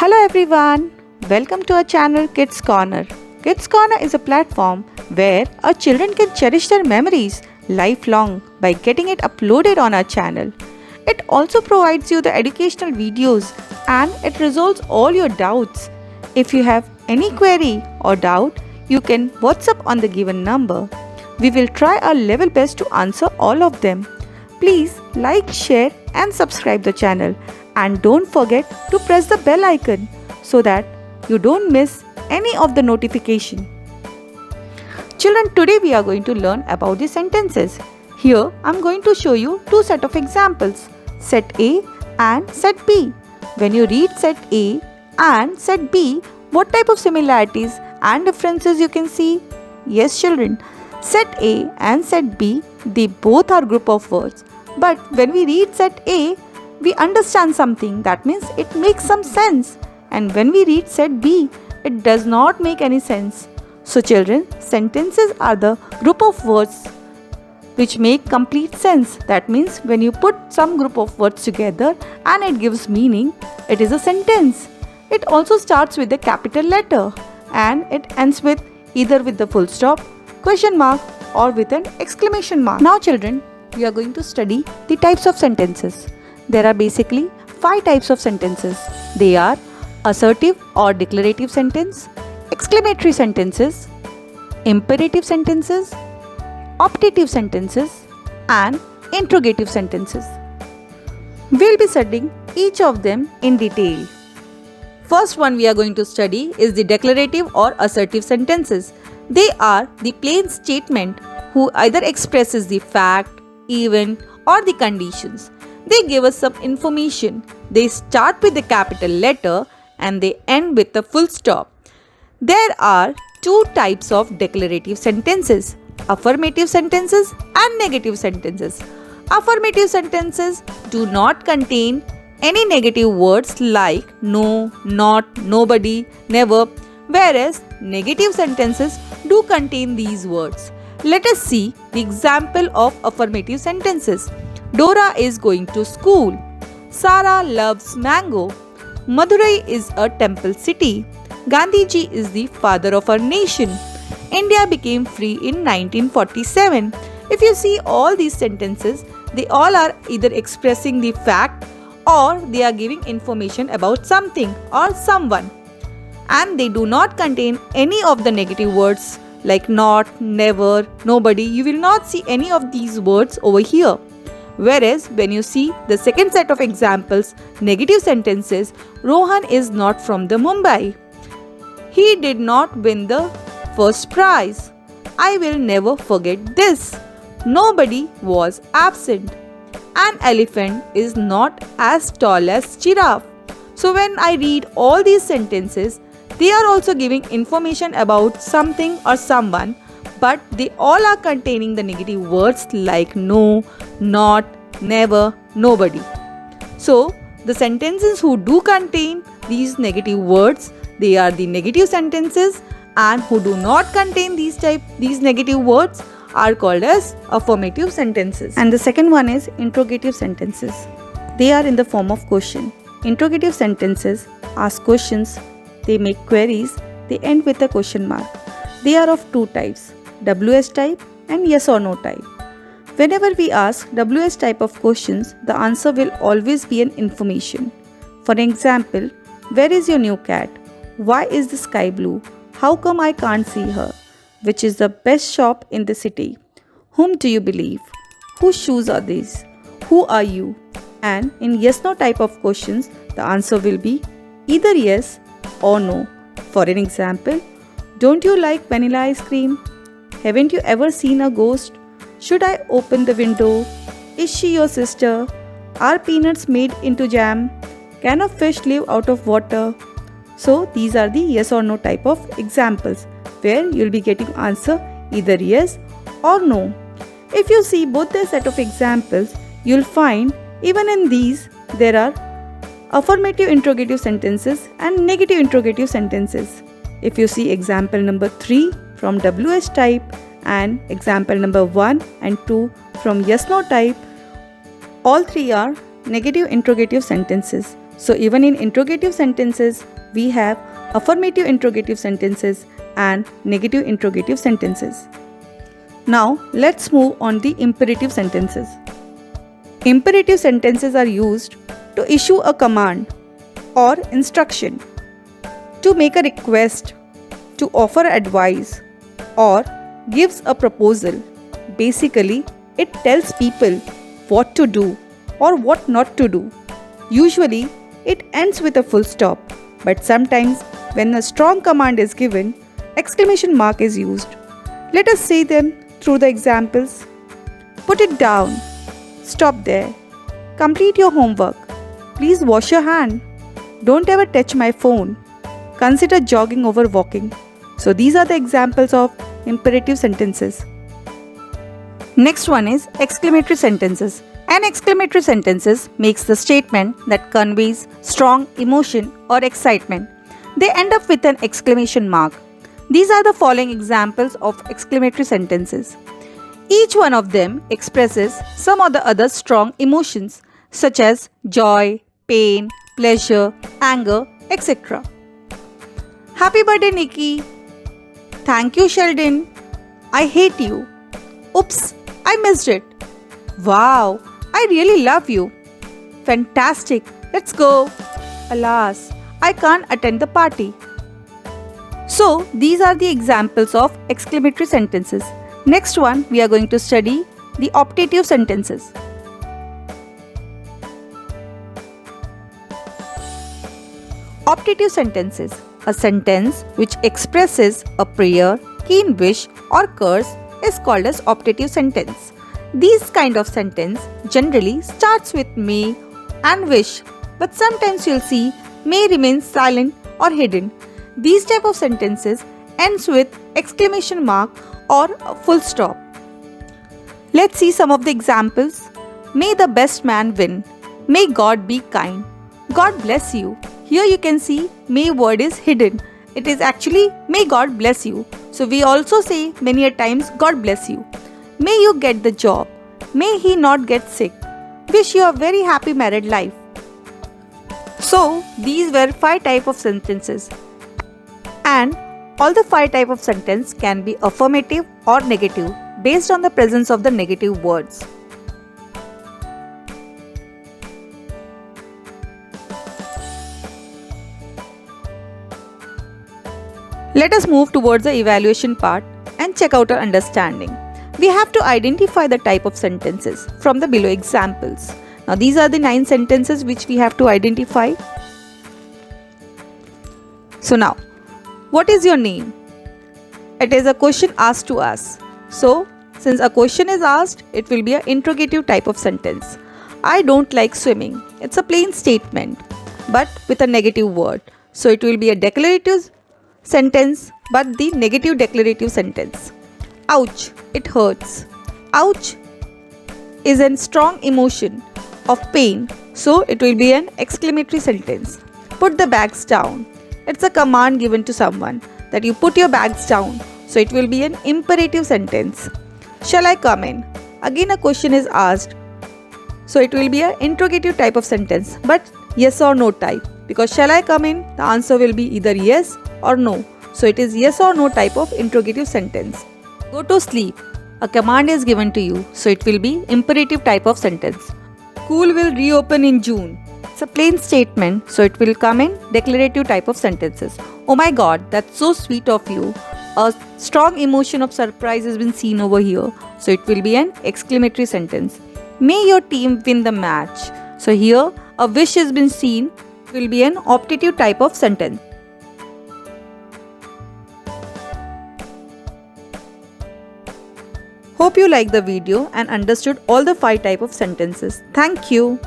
Hello everyone, welcome to our channel Kids Corner. Kids Corner is a platform where our children can cherish their memories lifelong by getting it uploaded on our channel. It also provides you the educational videos and it resolves all your doubts. If you have any query or doubt, you can WhatsApp on the given number. We will try our level best to answer all of them. Please like, share and subscribe the channel. And don't forget to press the bell icon so that you don't miss any of the notification. Children, today we are going to learn about the sentences. Here I am going to show you two set of examples, set A and set B. When you read set A and set B, what type of similarities and differences you can see? Yes children, set A and set B, they both are group of words. But when we read set A, we understand something, that means it makes some sense. And when we read set B, it does not make any sense. So children, sentences are the group of words which make complete sense. That means when you put some group of words together and it gives meaning, it is a sentence. It also starts with a capital letter and it ends with either with the full stop, question mark or with an exclamation mark. Now children, we are going to study the types of sentences. There are basically 5 types of sentences. They are assertive or declarative sentence, exclamatory sentences, imperative sentences, optative sentences, and interrogative sentences. We'll be studying each of them in detail. First one we are going to study is the declarative or assertive sentences. They are the plain statement who either expresses the fact, event, or the conditions. They give us some information. They start with the capital letter and they end with a full stop. There are two types of declarative sentences, affirmative sentences and negative sentences. Affirmative sentences do not contain any negative words like no, not, nobody, never, whereas negative sentences do contain these words. Let us see the example of affirmative sentences. Dora is going to school. Sara loves mango. Madurai is a temple city. Gandhiji is the father of our nation. India became free in 1947. If you see all these sentences, they all are either expressing the fact or they are giving information about something or someone. And they do not contain any of the negative words like not, never, nobody. You will not see any of these words over here. Whereas when you see the second set of examples, negative sentences, Rohan is not from the Mumbai. He did not win the first prize. I will never forget this. Nobody was absent. An elephant is not as tall as giraffe. So when I read all these sentences, they are also giving information about something or someone, but they all are containing the negative words like no, not, never, nobody. So the sentences who do contain these negative words, they are the negative sentences, and who do not contain these negative words are called as affirmative sentences. And the second one is interrogative sentences. They are in the form of question. Interrogative sentences ask questions, they make queries, they end with a question mark. They are of two types, WS type and yes or no type. Whenever we ask WS type of questions, the answer will always be an information. For example, where is your new cat? Why is the sky blue? How come I can't see her? Which is the best shop in the city? Whom do you believe? Whose shoes are these? Who are you? And in yes no type of questions, the answer will be either yes or no. For an example, don't you like vanilla ice cream? Haven't you ever seen a ghost? Should I open the window? Is she your sister? Are peanuts made into jam? Can a fish live out of water? So these are the yes or no type of examples where you'll be getting answer either yes or no. If you see both the set of examples, you'll find even in these there are affirmative interrogative sentences and negative interrogative sentences. If you see example number 3 from WS type and example number 1 and 2 from yes no type, all three are negative interrogative sentences. So even in interrogative sentences, we have affirmative interrogative sentences and negative interrogative sentences. Now let's move on the imperative sentences. Imperative sentences are used to issue a command or instruction, to make a request, to offer advice, or gives a proposal. Basically, it tells people what to do or what not to do. Usually, it ends with a full stop, but sometimes when a strong command is given, exclamation mark is used. Let us see them through the examples. Put it down. Stop there. Complete your homework. Please wash your hand. Don't ever touch my phone. Consider jogging over walking. So these are the examples of imperative sentences. Next one is exclamatory sentences. An exclamatory sentences makes the statement that conveys strong emotion or excitement. They end up with an exclamation mark. These are the following examples of exclamatory sentences. Each one of them expresses some or the other strong emotions such as joy, pain, pleasure, anger, etc. Happy birthday, Nikki. Thank you, Sheldon. I hate you. Oops, I missed it. Wow, I really love you. Fantastic, let's go. Alas, I can't attend the party. So, these are the examples of exclamatory sentences. Next one, we are going to study the optative sentences. Optative sentences, a sentence which expresses a prayer, keen wish or curse is called as optative sentence. These kind of sentence generally starts with may and wish, but sometimes you'll see may remains silent or hidden. These type of sentences ends with exclamation mark or a full stop. Let's see some of the examples. May the best man win. May God be kind. God bless you. Here you can see may word is hidden. It is actually may God bless you. So we also say many a times God bless you. May you get the job. May he not get sick. Wish you a very happy married life. So these were 5 types of sentences. And all the 5 types of sentence can be affirmative or negative based on the presence of the negative words. Let us move towards the evaluation part and check out our understanding. We have to identify the type of sentences from the below examples. Now these are the 9 sentences which we have to identify. So now, what is your name? It is a question asked to us. So since a question is asked, it will be an interrogative type of sentence. I don't like swimming. It's a plain statement, but with a negative word. So it will be a declarative sentence, but the negative declarative sentence. Ouch, it hurts. Ouch is a strong emotion of pain, so it will be an exclamatory sentence. Put the bags down. It's a command given to someone that you put your bags down, so it will be an imperative sentence. Shall I come in? Again a question is asked, so it will be an interrogative type of sentence, but yes or no type, because shall I come in, the answer will be either yes or no. So it is yes or no type of interrogative sentence. Go to sleep. A command is given to you, so it will be imperative type of sentence. School will reopen in June. It's a plain statement, so it will come in declarative type of sentences. Oh my God, that's so sweet of you. A strong emotion of surprise has been seen over here, so it will be an exclamatory sentence. May your team win the match. So here a wish has been seen, will be an optative type of sentence. Hope you liked the video and understood all the 5 types of sentences. Thank you.